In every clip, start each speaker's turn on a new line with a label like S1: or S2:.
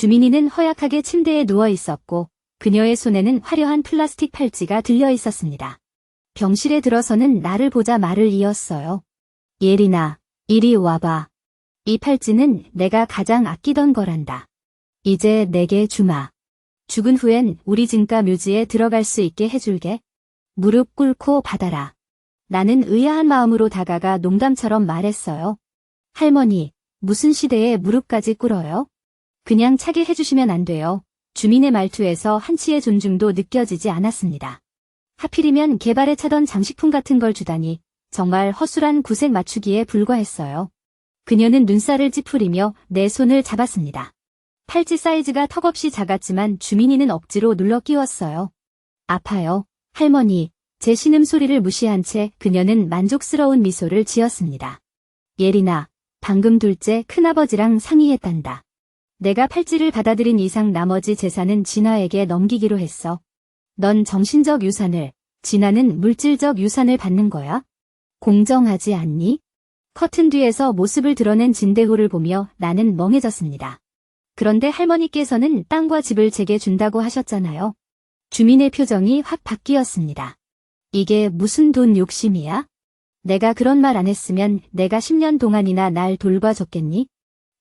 S1: 주민이는 허약하게 침대에 누워 있었고 그녀의 손에는 화려한 플라스틱 팔찌가 들려 있었습니다. 병실에 들어서는 나를 보자 말을 이었어요. 예린아, 이리 와봐. 이 팔찌는 내가 가장 아끼던 거란다. 이제 내게 주마. 죽은 후엔 우리 진가 묘지에 들어갈 수 있게 해줄게. 무릎 꿇고 받아라. 나는 의아한 마음으로 다가가 농담처럼 말했어요. 할머니, 무슨 시대에 무릎까지 꿇어요? 그냥 차게 해주시면 안 돼요. 주민의 말투에서 한치의 존중도 느껴지지 않았습니다. 하필이면 개발에 차던 장식품 같은 걸 주다니 정말 허술한 구색 맞추기에 불과했어요. 그녀는 눈살을 찌푸리며 내 손을 잡았습니다. 팔찌 사이즈가 턱없이 작았지만 주민이는 억지로 눌러 끼웠어요. 아파요, 할머니. 제 신음소리를 무시한 채 그녀는 만족스러운 미소를 지었습니다. 예린아, 방금 둘째 큰아버지랑 상의했단다. 내가 팔찌를 받아들인 이상 나머지 재산은 진아에게 넘기기로 했어. 넌 정신적 유산을, 진아는 물질적 유산을 받는 거야? 공정하지 않니? 커튼 뒤에서 모습을 드러낸 진대호를 보며 나는 멍해졌습니다. 그런데 할머니께서는 땅과 집을 제게 준다고 하셨잖아요. 주민의 표정이 확 바뀌었습니다. 이게 무슨 돈 욕심이야? 내가 그런 말 안 했으면 내가 10년 동안이나 날 돌봐줬겠니?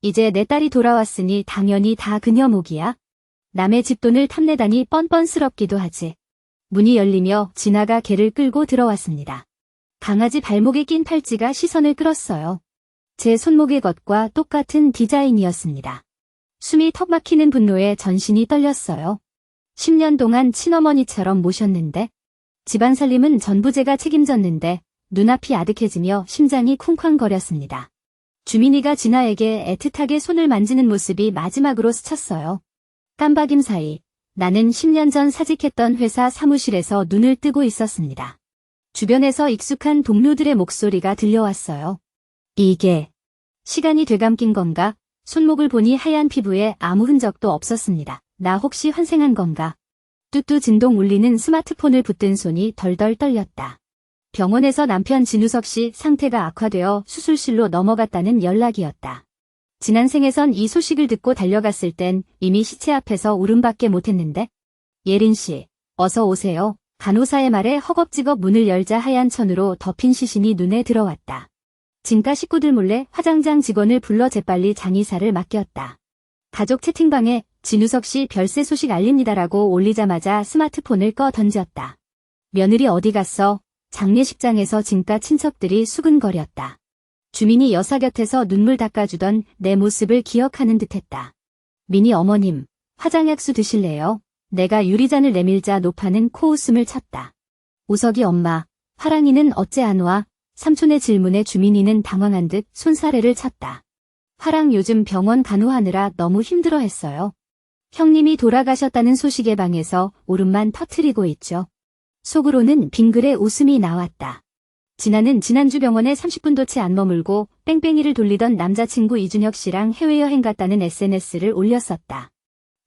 S1: 이제 내 딸이 돌아왔으니 당연히 다 그녀 몫이야. 남의 집돈을 탐내다니 뻔뻔스럽기도 하지. 문이 열리며 진아가 개를 끌고 들어왔습니다. 강아지 발목에 낀 팔찌가 시선을 끌었어요. 제 손목의 것과 똑같은 디자인이었습니다. 숨이 턱 막히는 분노에 전신이 떨렸어요. 10년 동안 친어머니처럼 모셨는데, 집안 살림은 전부 제가 책임졌는데 눈앞이 아득해지며 심장이 쿵쾅거렸습니다. 주민이가 진아에게 애틋하게 손을 만지는 모습이 마지막으로 스쳤어요. 깜박임 사이 나는 10년 전 사직했던 회사 사무실에서 눈을 뜨고 있었습니다. 주변에서 익숙한 동료들의 목소리가 들려왔어요. 이게 시간이 되감긴 건가? 손목을 보니 하얀 피부에 아무 흔적도 없었습니다. 나 혹시 환생한 건가? 뚜뚜 진동 울리는 스마트폰을 붙든 손이 덜덜 떨렸다. 병원에서 남편 진우석 씨 상태가 악화되어 수술실로 넘어갔다는 연락이었다. 지난 생에선 이 소식을 듣고 달려갔을 땐 이미 시체 앞에서 울음밖에 못했는데. 예린 씨, 어서 오세요. 간호사의 말에 허겁지겁 문을 열자 하얀 천으로 덮인 시신이 눈에 들어왔다. 진가 식구들 몰래 화장장 직원을 불러 재빨리 장의사를 맡겼다. 가족 채팅방에 진우석 씨 별세 소식 알립니다라고 올리자마자 스마트폰을 꺼 던졌다. 며느리 어디 갔어? 장례식장에서 진가 친척들이 수근거렸다. 주민이 여사 곁에서 눈물 닦아주던 내 모습을 기억하는 듯했다. 미니 어머님, 화장약수 드실래요? 내가 유리잔을 내밀자 노파는 코웃음을 쳤다. 우석이 엄마, 화랑이는 어째 안 와? 삼촌의 질문에 주민이는 당황한 듯 손사래를 쳤다. 화랑 요즘 병원 간호하느라 너무 힘들어했어요. 형님이 돌아가셨다는 소식의 방에서 울음만 터트리고 있죠. 속으로는 빙글의 웃음이 나왔다. 진아는 지난주 병원에 30분도 채 안 머물고 뺑뺑이를 돌리던 남자친구 이준혁 씨랑 해외여행 갔다는 SNS를 올렸었다.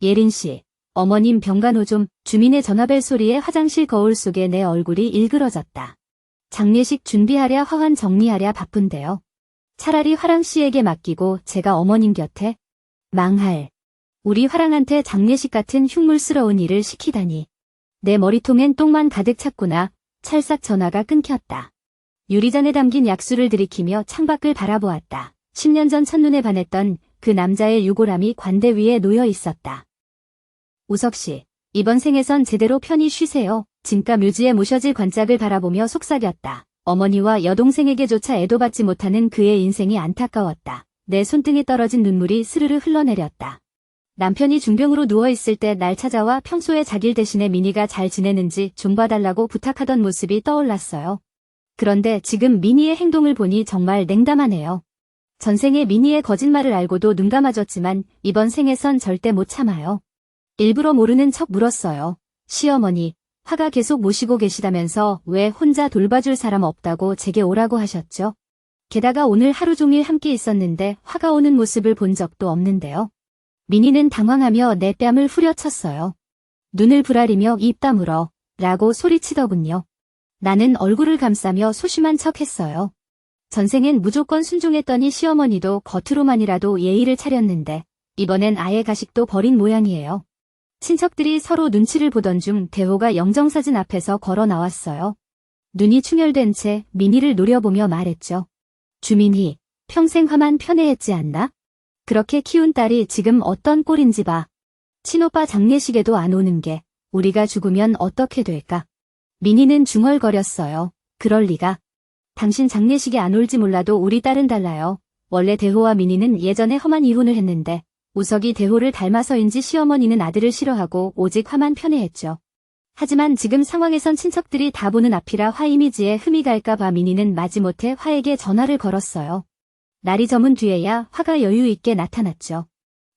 S1: 예린 씨, 어머님 병간호 좀. 주민의 전화벨 소리에 화장실 거울 속에 내 얼굴이 일그러졌다. 장례식 준비하랴 화환 정리하랴 바쁜데요. 차라리 화랑 씨에게 맡기고 제가 어머님 곁에. 망할. 우리 화랑한테 장례식 같은 흉물스러운 일을 시키다니. 내 머리통엔 똥만 가득 찼구나. 찰싹 전화가 끊겼다. 유리잔에 담긴 약수를 들이키며 창밖을 바라보았다. 10년 전 첫눈에 반했던 그 남자의 유골함이 관대 위에 놓여 있었다. 우석 씨, 이번 생에선 제대로 편히 쉬세요. 진가 묘지에 모셔질 관짝을 바라보며 속삭였다. 어머니와 여동생에게조차 애도받지 못하는 그의 인생이 안타까웠다. 내 손등에 떨어진 눈물이 스르르 흘러내렸다. 남편이 중병으로 누워있을 때 날 찾아와 평소에 자길 대신에 미니가 잘 지내는지 좀 봐달라고 부탁하던 모습이 떠올랐어요. 그런데 지금 미니의 행동을 보니 정말 냉담하네요. 전생에 미니의 거짓말을 알고도 눈 감아줬지만 이번 생에선 절대 못 참아요. 일부러 모르는 척 물었어요. 시어머니, 화가 계속 모시고 계시다면서 왜 혼자 돌봐줄 사람 없다고 제게 오라고 하셨죠? 게다가 오늘 하루 종일 함께 있었는데 화가 오는 모습을 본 적도 없는데요. 미니는 당황하며 내 뺨을 후려쳤어요. 눈을 부라리며 입 다물어 라고 소리치더군요. 나는 얼굴을 감싸며 소심한 척했어요. 전생엔 무조건 순종했더니 시어머니도 겉으로만이라도 예의를 차렸는데 이번엔 아예 가식도 버린 모양이에요. 친척들이 서로 눈치를 보던 중 대호가 영정사진 앞에서 걸어 나왔어요. 눈이 충혈된 채 민희를 노려보며 말했죠. 주민희, 평생 화만 편애했지 않나? 그렇게 키운 딸이 지금 어떤 꼴인지 봐. 친오빠 장례식에도 안 오는 게 우리가 죽으면 어떻게 될까? 민희는 중얼거렸어요. 그럴 리가. 당신 장례식에 안 올지 몰라도 우리 딸은 달라요. 원래 대호와 민희는 예전에 험한 이혼을 했는데 우석이 대호를 닮아서인지 시어머니는 아들을 싫어하고 오직 화만 편애했죠. 하지만 지금 상황에선 친척들이 다 보는 앞이라 화 이미지에 흠이 갈까 봐 민희는 마지못해 화에게 전화를 걸었어요. 날이 저문 뒤에야 화가 여유 있게 나타났죠.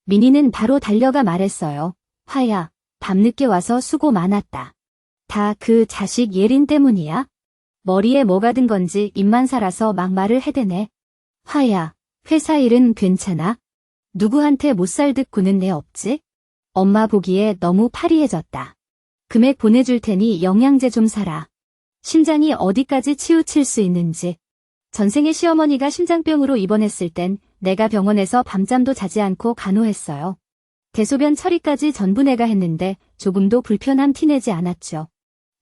S1: 민희는 바로 달려가 말했어요. 화야, 밤늦게 와서 수고 많았다. 다 그 자식 예린 때문이야? 머리에 뭐가 든 건지 입만 살아서 막말을 해대네. 화야, 회사 일은 괜찮아? 누구한테 못 살 듯 구는 애 없지? 엄마 보기에 너무 파리해졌다. 금액 보내줄 테니 영양제 좀 사라. 심장이 어디까지 치우칠 수 있는지. 전생에 시어머니가 심장병으로 입원했을 땐 내가 병원에서 밤잠도 자지 않고 간호했어요. 대소변 처리까지 전부 내가 했는데 조금도 불편함 티내지 않았죠.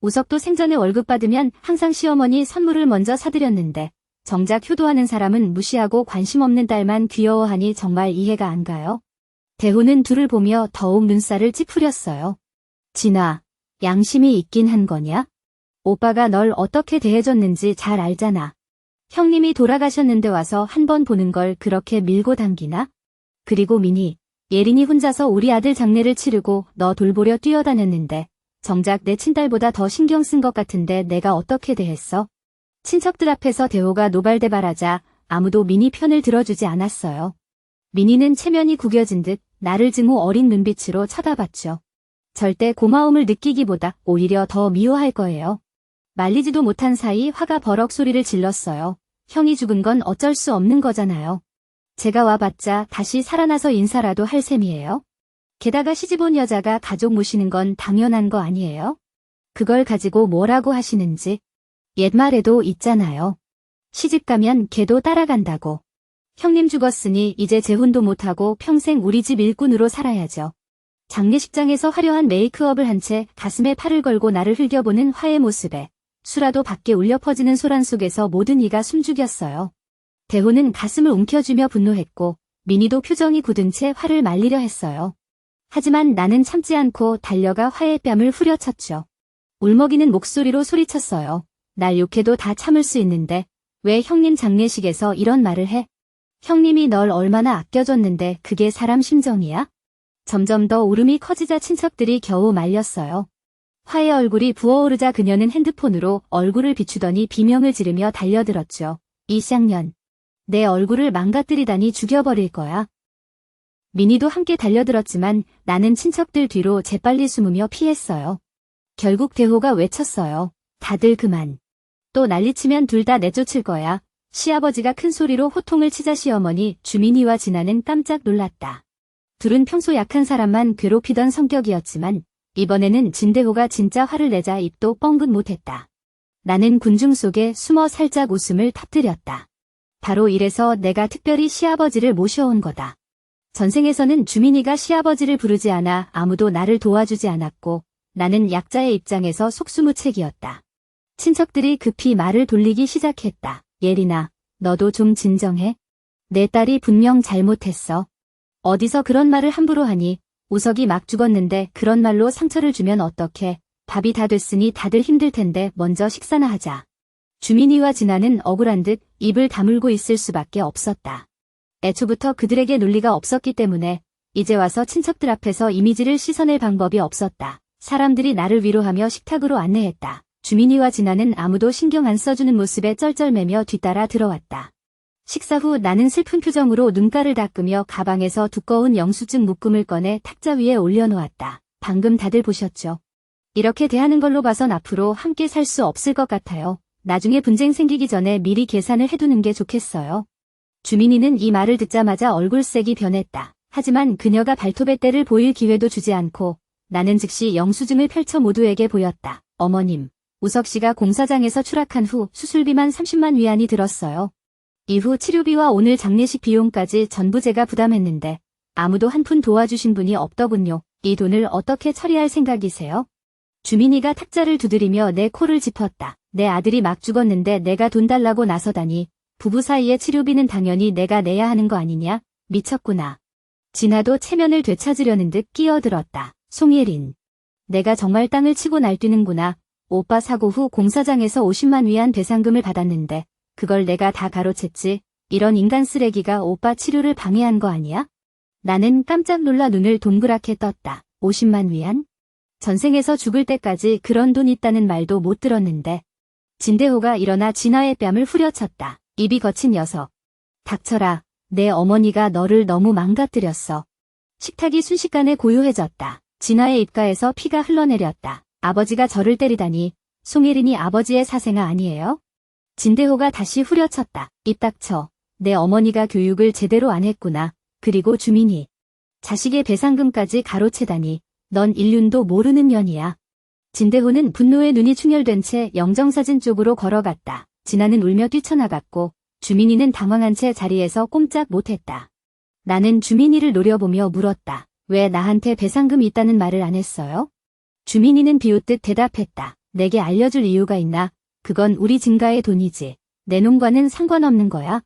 S1: 우석도 생전에 월급 받으면 항상 시어머니 선물을 먼저 사드렸는데 정작 효도하는 사람은 무시하고 관심 없는 딸만 귀여워하니 정말 이해가 안 가요. 대호는 둘을 보며 더욱 눈살을 찌푸렸어요. 진아, 양심이 있긴 한 거냐? 오빠가 널 어떻게 대해줬는지 잘 알잖아. 형님이 돌아가셨는데 와서 한 번 보는 걸 그렇게 밀고 당기나? 그리고 민희, 예린이 혼자서 우리 아들 장례를 치르고 너 돌보려 뛰어다녔는데 정작 내 친딸보다 더 신경 쓴 것 같은데 내가 어떻게 대했어? 친척들 앞에서 대호가 노발대발하자 아무도 민희 편을 들어주지 않았어요. 민희는 체면이 구겨진 듯 나를 증오 어린 눈빛으로 쳐다봤죠. 절대 고마움을 느끼기보다 오히려 더 미워할 거예요. 말리지도 못한 사이 화가 버럭 소리를 질렀어요. 형이 죽은 건 어쩔 수 없는 거잖아요. 제가 와봤자 다시 살아나서 인사라도 할 셈이에요. 게다가 시집온 여자가 가족 모시는 건 당연한 거 아니에요? 그걸 가지고 뭐라고 하시는지. 옛말에도 있잖아요. 시집 가면 걔도 따라간다고. 형님 죽었으니 이제 재혼도 못하고 평생 우리 집 일꾼으로 살아야죠. 장례식장에서 화려한 메이크업을 한 채 가슴에 팔을 걸고 나를 흘겨보는 화의 모습에 수라도 밖에 울려 퍼지는 소란 속에서 모든 이가 숨죽였어요. 대호는 가슴을 움켜쥐며 분노했고 민희도 표정이 굳은 채 화를 말리려 했어요. 하지만 나는 참지 않고 달려가 화의 뺨을 후려쳤죠. 울먹이는 목소리로 소리쳤어요. 날 욕해도 다 참을 수 있는데 왜 형님 장례식에서 이런 말을 해? 형님이 널 얼마나 아껴줬는데 그게 사람 심정이야? 점점 더 울음이 커지자 친척들이 겨우 말렸어요. 화의 얼굴이 부어오르자 그녀는 핸드폰으로 얼굴을 비추더니 비명을 지르며 달려들었죠. 이 쌍년. 내 얼굴을 망가뜨리다니 죽여버릴 거야. 민희도 함께 달려들었지만 나는 친척들 뒤로 재빨리 숨으며 피했어요. 결국 대호가 외쳤어요. 다들 그만. 또 난리치면 둘 다 내쫓을 거야. 시아버지가 큰 소리로 호통을 치자 시어머니 주민이와 진아는 깜짝 놀랐다. 둘은 평소 약한 사람만 괴롭히던 성격이었지만 이번에는 진대호가 진짜 화를 내자 입도 뻥긋 못했다. 나는 군중 속에 숨어 살짝 웃음을 터뜨렸다. 바로 이래서 내가 특별히 시아버지를 모셔온 거다. 전생에서는 주민이가 시아버지를 부르지 않아 아무도 나를 도와주지 않았고 나는 약자의 입장에서 속수무책이었다. 친척들이 급히 말을 돌리기 시작했다. 예린아, 너도 좀 진정해. 내 딸이 분명 잘못했어. 어디서 그런 말을 함부로 하니? 우석이 막 죽었는데 그런 말로 상처를 주면 어떡해. 밥이 다 됐으니 다들 힘들 텐데 먼저 식사나 하자. 주민이와 진아는 억울한 듯 입을 다물고 있을 수밖에 없었다. 애초부터 그들에게 논리가 없었기 때문에 이제 와서 친척들 앞에서 이미지를 씻어낼 방법이 없었다. 사람들이 나를 위로하며 식탁으로 안내했다. 주민이와 진아는 아무도 신경 안 써주는 모습에 쩔쩔매며 뒤따라 들어왔다. 식사 후 나는 슬픈 표정으로 눈가를 닦으며 가방에서 두꺼운 영수증 묶음을 꺼내 탁자 위에 올려놓았다. 방금 다들 보셨죠? 이렇게 대하는 걸로 봐선 앞으로 함께 살 수 없을 것 같아요. 나중에 분쟁 생기기 전에 미리 계산을 해두는 게 좋겠어요. 주민이는 이 말을 듣자마자 얼굴색이 변했다. 하지만 그녀가 발톱의 때를 보일 기회도 주지 않고 나는 즉시 영수증을 펼쳐 모두에게 보였다. 어머님, 우석 씨가 공사장에서 추락한 후 수술비만 30만 위안이 들었어요. 이후 치료비와 오늘 장례식 비용까지 전부 제가 부담했는데 아무도 한 푼 도와주신 분이 없더군요. 이 돈을 어떻게 처리할 생각이세요? 주민이가 탁자를 두드리며 내 코를 짚었다. 내 아들이 막 죽었는데 내가 돈 달라고 나서다니. 부부 사이의 치료비는 당연히 내가 내야 하는 거 아니냐? 미쳤구나. 진아도 체면을 되찾으려는 듯 끼어들었다. 송예린. 내가 정말 땅을 치고 날뛰는구나. 오빠 사고 후 공사장에서 50만 위안 배상금을 받았는데 그걸 내가 다 가로챘지. 이런 인간 쓰레기가 오빠 치료를 방해한 거 아니야? 나는 깜짝 놀라 눈을 동그랗게 떴다. 50만 위안? 전생에서 죽을 때까지 그런 돈 있다는 말도 못 들었는데. 진대호가 일어나 진아의 뺨을 후려쳤다. 입이 거친 녀석. 닥쳐라. 내 어머니가 너를 너무 망가뜨렸어. 식탁이 순식간에 고요해졌다. 진아의 입가에서 피가 흘러내렸다. 아버지가 저를 때리다니. 송예린이 아버지의 사생아 아니에요? 진대호가 다시 후려쳤다. 입 닥쳐. 내 어머니가 교육을 제대로 안 했구나. 그리고 주민이. 자식의 배상금까지 가로채다니. 넌 인륜도 모르는 년이야. 진대호는 분노에 눈이 충혈된 채 영정사진 쪽으로 걸어갔다. 진아는 울며 뛰쳐나갔고 주민이는 당황한 채 자리에서 꼼짝 못했다. 나는 주민이를 노려보며 물었다. 왜 나한테 배상금이 있다는 말을 안 했어요? 주민이는 비웃듯 대답했다. 내게 알려줄 이유가 있나? 그건 우리 진가의 돈이지. 내 놈과는 상관없는 거야.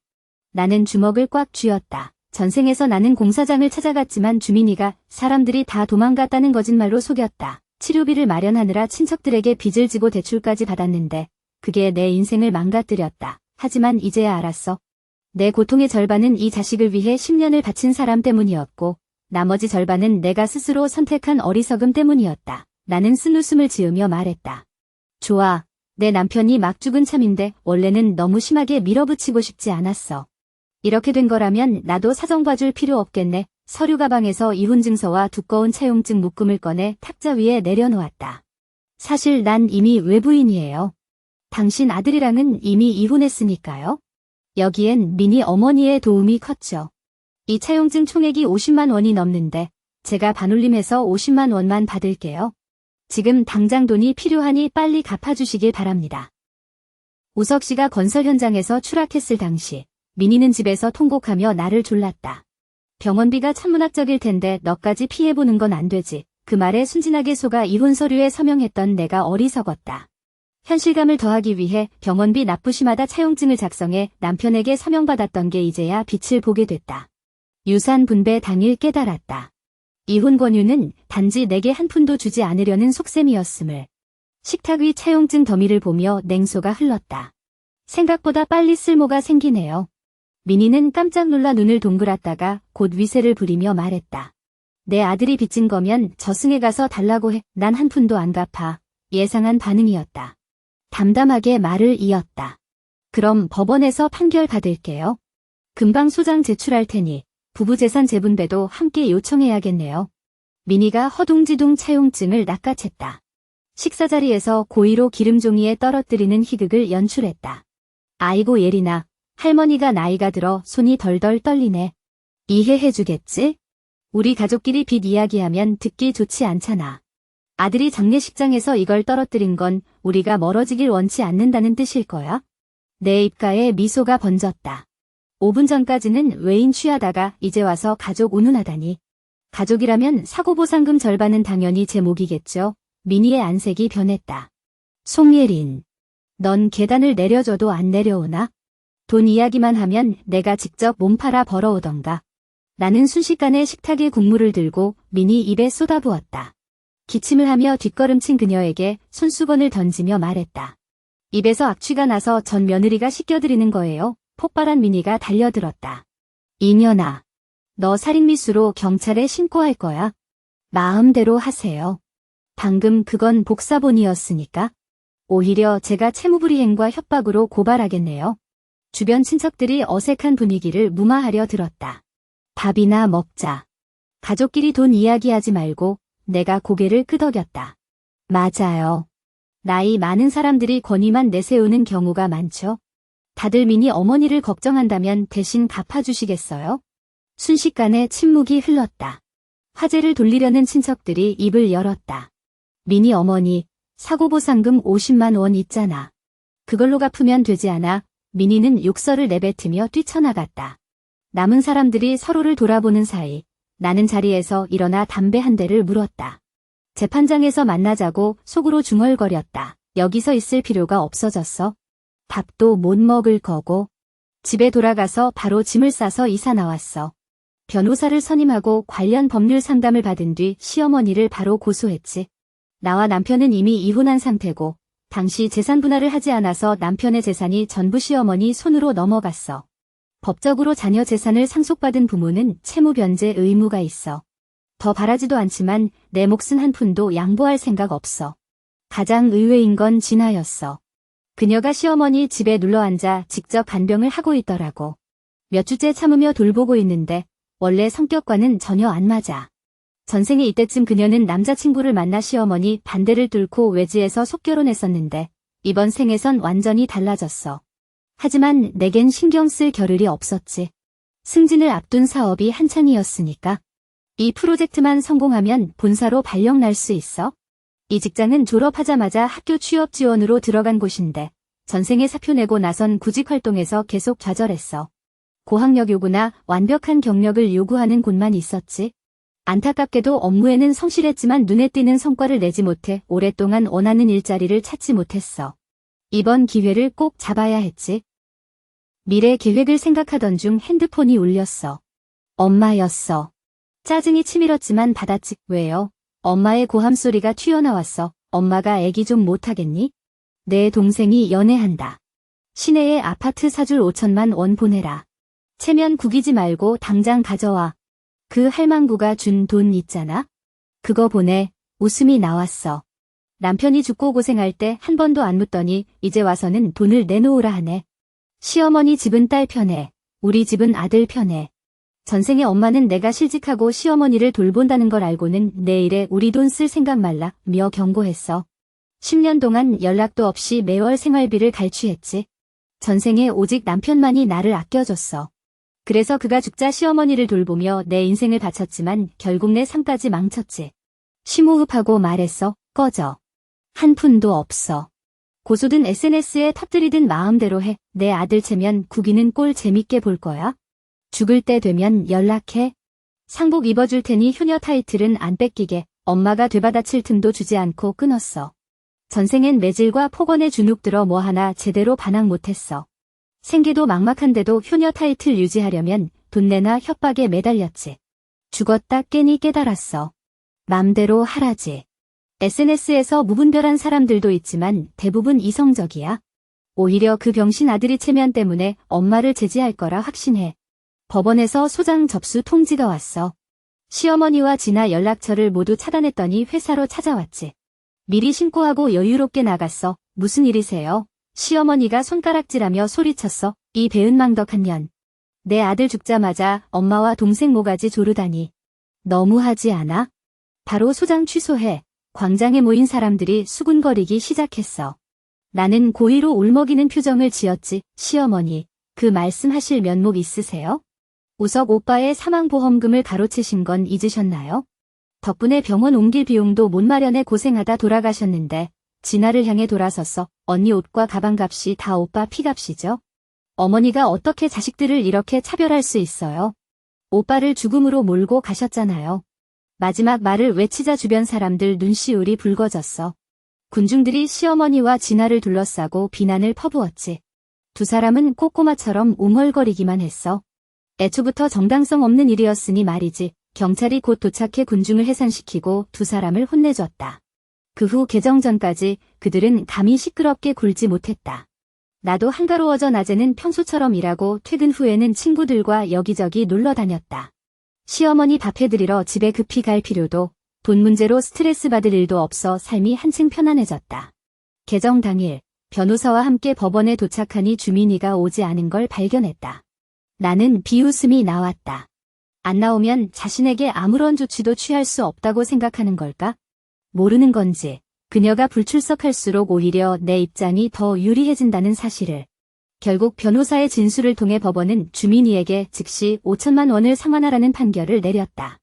S1: 나는 주먹을 꽉 쥐었다. 전생에서 나는 공사장을 찾아갔지만 주민이가 사람들이 다 도망갔다는 거짓말로 속였다. 치료비를 마련하느라 친척들에게 빚을 지고 대출까지 받았는데 그게 내 인생을 망가뜨렸다. 하지만 이제야 알았어. 내 고통의 절반은 이 자식을 위해 10년을 바친 사람 때문이었고 나머지 절반은 내가 스스로 선택한 어리석음 때문이었다. 나는 쓴웃음을 지으며 말했다. 좋아. 내 남편이 막 죽은 참인데 원래는 너무 심하게 밀어붙이고 싶지 않았어. 이렇게 된 거라면 나도 사정 봐줄 필요 없겠네. 서류 가방에서 이혼 증서와 두꺼운 차용증 묶음을 꺼내 탁자 위에 내려놓았다. 사실 난 이미 외부인이에요. 당신 아들이랑은 이미 이혼했으니까요. 여기엔 민희 어머니의 도움이 컸죠. 이 차용증 총액이 50만 원이 넘는데 제가 반올림해서 50만 원만 받을게요. 지금 당장 돈이 필요하니 빨리 갚아주시길 바랍니다. 우석 씨가 건설 현장에서 추락했을 당시 민희는 집에서 통곡하며 나를 졸랐다. 병원비가 천문학적일 텐데 너까지 피해보는 건 안 되지. 그 말에 순진하게 속아 이혼 서류에 서명했던 내가 어리석었다. 현실감을 더하기 위해 병원비 납부시마다 차용증을 작성해 남편에게 서명받았던 게 이제야 빛을 보게 됐다. 유산 분배 당일 깨달았다. 이혼 권유는 단지 내게 한 푼도 주지 않으려는 속셈이었음을. 식탁 위 차용증 더미를 보며 냉소가 흘렀다. 생각보다 빨리 쓸모가 생기네요. 민희는 깜짝 놀라 눈을 동그랗다가 곧 위세를 부리며 말했다. 내 아들이 빚진 거면 저승에 가서 달라고 해. 난 한 푼도 안 갚아. 예상한 반응이었다. 담담하게 말을 이었다. 그럼 법원에서 판결 받을게요. 금방 소장 제출할 테니 부부 재산 재분배도 함께 요청해야겠네요. 민희가 허둥지둥 차용증을 낚아챘다. 식사 자리에서 고의로 기름종이에 떨어뜨리는 희극을 연출했다. 아이고 예린아, 할머니가 나이가 들어 손이 덜덜 떨리네. 이해해주겠지? 우리 가족끼리 빚 이야기하면 듣기 좋지 않잖아. 아들이 장례식장에서 이걸 떨어뜨린 건 우리가 멀어지길 원치 않는다는 뜻일 거야? 내 입가에 미소가 번졌다. 5분 전까지는 외인 취하다가 이제 와서 가족 운운하다니. 가족이라면 사고보상금 절반은 당연히 제 몫이겠죠. 민희의 안색이 변했다. 송예린, 넌 계단을 내려줘도 안 내려오나? 돈 이야기만 하면 내가 직접 몸 팔아 벌어오던가. 나는 순식간에 식탁에 국물을 들고 민희 입에 쏟아부었다. 기침을 하며 뒷걸음친 그녀에게 손수건을 던지며 말했다. 입에서 악취가 나서 전 며느리가 씻겨드리는 거예요. 폭발한 민희가 달려들었다. 이년아, 너 살인미수로 경찰에 신고할 거야. 마음대로 하세요. 방금 그건 복사본이었으니까. 오히려 제가 채무불이행과 협박으로 고발하겠네요. 주변 친척들이 어색한 분위기를 무마하려 들었다. 밥이나 먹자. 가족끼리 돈 이야기하지 말고. 내가 고개를 끄덕였다. 맞아요. 나이 많은 사람들이 권위만 내세우는 경우가 많죠. 다들 민희 어머니를 걱정한다면 대신 갚아주시겠어요? 순식간에 침묵이 흘렀다. 화제를 돌리려는 친척들이 입을 열었다. 민희 어머니, 사고보상금 50만 원 있잖아. 그걸로 갚으면 되지 않아? 민희는 욕설을 내뱉으며 뛰쳐나갔다. 남은 사람들이 서로를 돌아보는 사이 나는 자리에서 일어나 담배 한 대를 물었다. 재판장에서 만나자고 속으로 중얼거렸다. 여기서 있을 필요가 없어졌어. 밥도 못 먹을 거고. 집에 돌아가서 바로 짐을 싸서 이사 나왔어. 변호사를 선임하고 관련 법률 상담을 받은 뒤 시어머니를 바로 고소했지. 나와 남편은 이미 이혼한 상태고 당시 재산 분할을 하지 않아서 남편의 재산이 전부 시어머니 손으로 넘어갔어. 법적으로 자녀 재산을 상속받은 부모는 채무 변제 의무가 있어. 더 바라지도 않지만 내 몫은 한 푼도 양보할 생각 없어. 가장 의외인 건 진아였어. 그녀가 시어머니 집에 눌러앉아 직접 간병을 하고 있더라고. 몇 주째 참으며 돌보고 있는데 원래 성격과는 전혀 안 맞아. 전생에 이때쯤 그녀는 남자친구를 만나 시어머니 반대를 뚫고 외지에서 속결혼했었는데 이번 생에선 완전히 달라졌어. 하지만 내겐 신경 쓸 겨를이 없었지. 승진을 앞둔 사업이 한창이었으니까. 이 프로젝트만 성공하면 본사로 발령 날 수 있어. 이 직장은 졸업하자마자 학교 취업 지원으로 들어간 곳인데 전생에 사표 내고 나선 구직 활동에서 계속 좌절했어. 고학력 요구나 완벽한 경력을 요구하는 곳만 있었지. 안타깝게도 업무에는 성실했지만 눈에 띄는 성과를 내지 못해 오랫동안 원하는 일자리를 찾지 못했어. 이번 기회를 꼭 잡아야 했지. 미래 계획을 생각하던 중 핸드폰이 울렸어. 엄마였어. 짜증이 치밀었지만 받았지. 왜요? 엄마의 고함 소리가 튀어나왔어. 엄마가 애기 좀 못하겠니? 내 동생이 연애한다. 시내에 아파트 사줄 5천만 원 보내라. 체면 구기지 말고 당장 가져와. 그 할망구가 준 돈 있잖아? 그거 보내. 웃음이 나왔어. 남편이 죽고 고생할 때 한 번도 안 묻더니 이제 와서는 돈을 내놓으라 하네. 시어머니 집은 딸 편에, 우리 집은 아들 편에. 전생에 엄마는 내가 실직하고 시어머니를 돌본다는 걸 알고는 내일에 우리 돈 쓸 생각 말라며 경고했어. 10년 동안 연락도 없이 매월 생활비를 갈취했지. 전생에 오직 남편만이 나를 아껴줬어. 그래서 그가 죽자 시어머니를 돌보며 내 인생을 바쳤지만 결국 내 삶까지 망쳤지. 심호흡하고 말했어. 꺼져. 한 푼도 없어. 고소든 SNS에 터뜨리든 마음대로 해. 내 아들 체면 구기는 꼴 재밌게 볼 거야. 죽을 때 되면 연락해. 상복 입어줄 테니 효녀 타이틀은 안 뺏기게. 엄마가 되받아칠 틈도 주지 않고 끊었어. 전생엔 매질과 폭언에 주눅 들어 뭐 하나 제대로 반항 못했어. 생계도 막막한데도 효녀 타이틀 유지하려면 돈 내나 협박에 매달렸지. 죽었다 깨니 깨달았어. 맘대로 하라지. SNS에서 무분별한 사람들도 있지만 대부분 이성적이야. 오히려 그 병신 아들이 체면 때문에 엄마를 제지할 거라 확신해. 법원에서 소장 접수 통지가 왔어. 시어머니와 진아 연락처를 모두 차단했더니 회사로 찾아왔지. 미리 신고하고 여유롭게 나갔어. 무슨 일이세요? 시어머니가 손가락질하며 소리쳤어. 이 배은망덕한 년. 내 아들 죽자마자 엄마와 동생 모가지 조르다니. 너무하지 않아? 바로 소장 취소해. 광장에 모인 사람들이 수군거리기 시작했어. 나는 고의로 울먹이는 표정을 지었지. 시어머니, 그 말씀하실 면목 있으세요? 우석 오빠의 사망보험금을 가로채신 건 잊으셨나요? 덕분에 병원 옮길 비용도 못 마련해 고생하다 돌아가셨는데 진아를 향해 돌아섰어. 언니 옷과 가방값이 다 오빠 피값이죠? 어머니가 어떻게 자식들을 이렇게 차별할 수 있어요? 오빠를 죽음으로 몰고 가셨잖아요. 마지막 말을 외치자 주변 사람들 눈시울이 붉어졌어. 군중들이 시어머니와 진아를 둘러싸고 비난을 퍼부었지. 두 사람은 꼬꼬마처럼 웅얼거리기만 했어. 애초부터 정당성 없는 일이었으니 말이지. 경찰이 곧 도착해 군중을 해산시키고 두 사람을 혼내줬다. 그 후 개정 전까지 그들은 감히 시끄럽게 굴지 못했다. 나도 한가로워져 낮에는 평소처럼 일하고 퇴근 후에는 친구들과 여기저기 놀러 다녔다. 시어머니 밥 해드리러 집에 급히 갈 필요도 돈 문제로 스트레스 받을 일도 없어 삶이 한층 편안해졌다. 개정 당일 변호사와 함께 법원에 도착하니 주민이가 오지 않은 걸 발견했다. 나는 비웃음이 나왔다. 안 나오면 자신에게 아무런 조치도 취할 수 없다고 생각하는 걸까? 모르는 건지 그녀가 불출석할수록 오히려 내 입장이 더 유리해진다는 사실을. 결국 변호사의 진술을 통해 법원은 주민이에게 즉시 5천만 원을 상환하라는 판결을 내렸다.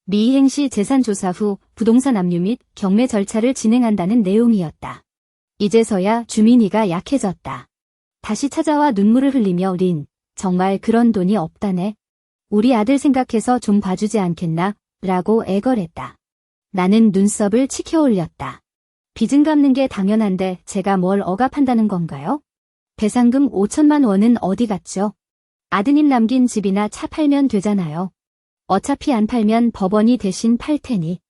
S1: 미이행 시 재산 조사 후 부동산 압류 및 경매 절차를 진행한다는 내용이었다. 이제서야 주민이가 약해졌다. 다시 찾아와 눈물을 흘리며 린, 정말 그런 돈이 없다네. 우리 아들 생각해서 좀 봐주지 않겠나? 라고 애걸했다. 나는 눈썹을 치켜 올렸다. 빚은 갚는 게 당연한데 제가 뭘 억압한다는 건가요? 배상금 5천만 원은 어디 갔죠? 아드님 남긴 집이나 차 팔면 되잖아요. 어차피 안 팔면 법원이 대신 팔 테니.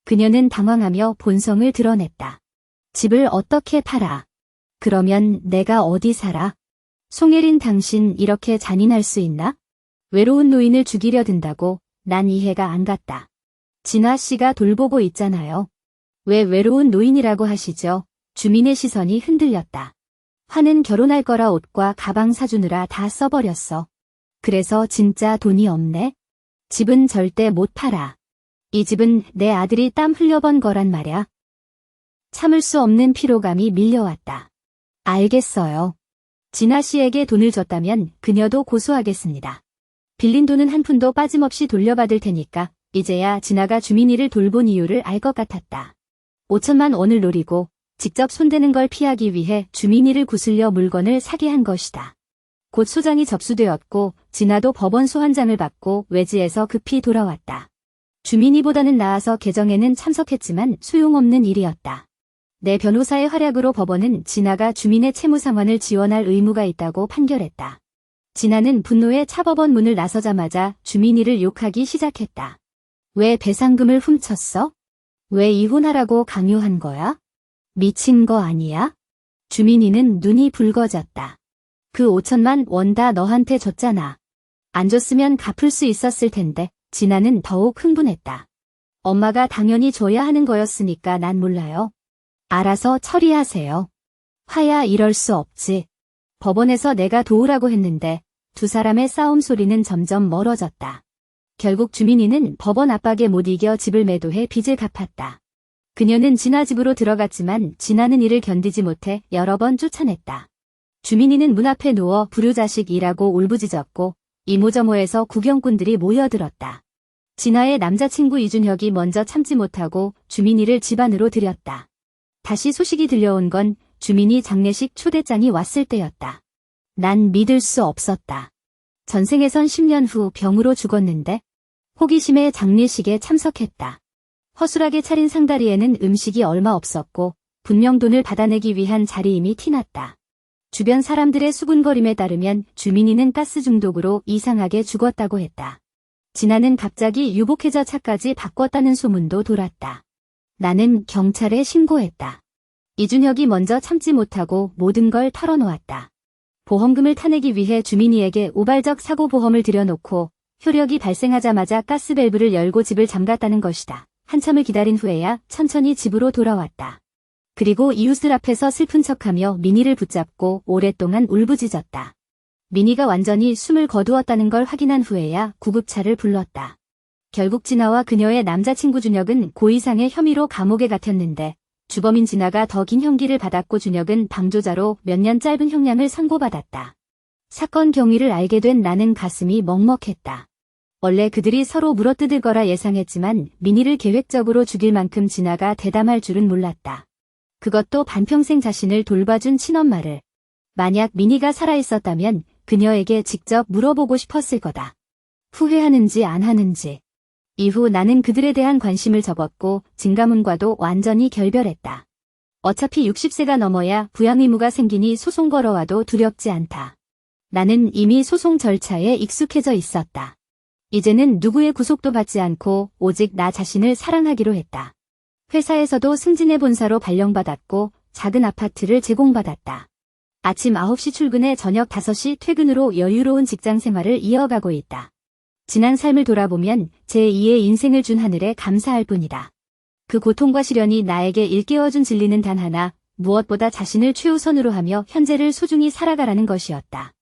S1: 그녀는 당황하며 본성을 드러냈다. 집을 어떻게 팔아? 그러면 내가 어디 살아? 송혜린 당신 이렇게 잔인할 수 있나? 외로운 노인을 죽이려 든다고? 난 이해가 안 갔다. 진아 씨가 돌보고 있잖아요. 왜 외로운 노인이라고 하시죠? 주민의 시선이 흔들렸다. 화는 결혼할 거라 옷과 가방 사주느라 다 써버렸어. 그래서 진짜 돈이 없네? 집은 절대 못 팔아. 이 집은 내 아들이 땀 흘려번 거란 말야. 참을 수 없는 피로감이 밀려왔다. 알겠어요. 진아 씨에게 돈을 줬다면 그녀도 고소하겠습니다. 빌린 돈은 한 푼도 빠짐없이 돌려받을 테니까 이제야 진아가 주민이를 돌본 이유를 알 것 같았다. 5천만 원을 노리고 직접 손대는 걸 피하기 위해 주민이를 구슬려 물건을 사게 한 것이다. 곧 소장이 접수되었고 진아도 법원 소환장을 받고 외지에서 급히 돌아왔다. 주민이보다는 나아서 개정에는 참석했지만 소용없는 일이었다. 내 변호사의 활약으로 법원은 진아가 주민의 채무 상환을 지원할 의무가 있다고 판결했다. 진아는 분노에 차법원 문을 나서자마자 주민이를 욕하기 시작했다. 왜 배상금을 훔쳤어? 왜 이혼하라고 강요한 거야? 미친 거 아니야? 주민이는 눈이 붉어졌다. 그 5천만 원 다 너한테 줬잖아. 안 줬으면 갚을 수 있었을 텐데. 진아는 더욱 흥분했다. 엄마가 당연히 줘야 하는 거였으니까 난 몰라요. 알아서 처리하세요. 화야 이럴 수 없지. 법원에서 내가 도우라고 했는데 두 사람의 싸움 소리는 점점 멀어졌다. 결국 주민이는 법원 압박에 못 이겨 집을 매도해 빚을 갚았다. 그녀는 진아 집으로 들어갔지만 진아는 이를 견디지 못해 여러 번 쫓아냈다. 주민이는 문 앞에 누워 불효자식이라고 울부짖었고 이모저모에서 구경꾼들이 모여들었다. 진아의 남자친구 이준혁이 먼저 참지 못하고 주민이를 집 안으로 들였다. 다시 소식이 들려온 건 주민이 장례식 초대장이 왔을 때였다. 난 믿을 수 없었다. 전생에선 10년 후 병으로 죽었는데 호기심에 장례식에 참석했다. 허술하게 차린 상다리에는 음식이 얼마 없었고 분명 돈을 받아내기 위한 자리임이 티났다. 주변 사람들의 수군거림에 따르면 주민이는 가스 중독으로 이상하게 죽었다고 했다. 진아는 갑자기 유복해져 차까지 바꿨다는 소문도 돌았다. 나는 경찰에 신고했다. 이준혁이 먼저 참지 못하고 모든 걸 털어놓았다. 보험금을 타내기 위해 주민이에게 우발적 사고보험을 들여놓고 효력이 발생하자마자 가스밸브를 열고 집을 잠갔다는 것이다. 한참을 기다린 후에야 천천히 집으로 돌아왔다. 그리고 이웃들 앞에서 슬픈 척하며 민희를 붙잡고 오랫동안 울부짖었다. 민희가 완전히 숨을 거두었다는 걸 확인한 후에야 구급차를 불렀다. 결국 진아와 그녀의 남자친구 준혁은 고의상의 혐의로 감옥에 갇혔는데 주범인 진아가 더 긴 형기를 받았고 준혁은 방조자로 몇 년 짧은 형량을 선고받았다. 사건 경위를 알게 된 나는 가슴이 먹먹했다. 원래 그들이 서로 물어뜯을 거라 예상했지만 민희를 계획적으로 죽일 만큼 진아가 대담할 줄은 몰랐다. 그것도 반평생 자신을 돌봐준 친엄마를. 만약 민희가 살아있었다면 그녀에게 직접 물어보고 싶었을 거다. 후회하는지 안 하는지. 이후 나는 그들에 대한 관심을 접었고 진가문과도 완전히 결별했다. 어차피 60세가 넘어야 부양 의무가 생기니 소송 걸어와도 두렵지 않다. 나는 이미 소송 절차에 익숙해져 있었다. 이제는 누구의 구속도 받지 않고 오직 나 자신을 사랑하기로 했다. 회사에서도 승진의 본사로 발령받았고 작은 아파트를 제공받았다. 아침 9시 출근에 저녁 5시 퇴근으로 여유로운 직장 생활을 이어가고 있다. 지난 삶을 돌아보면 제2의 인생을 준 하늘에 감사할 뿐이다. 그 고통과 시련이 나에게 일깨워준 진리는 단 하나, 무엇보다 자신을 최우선으로 하며 현재를 소중히 살아가라는 것이었다.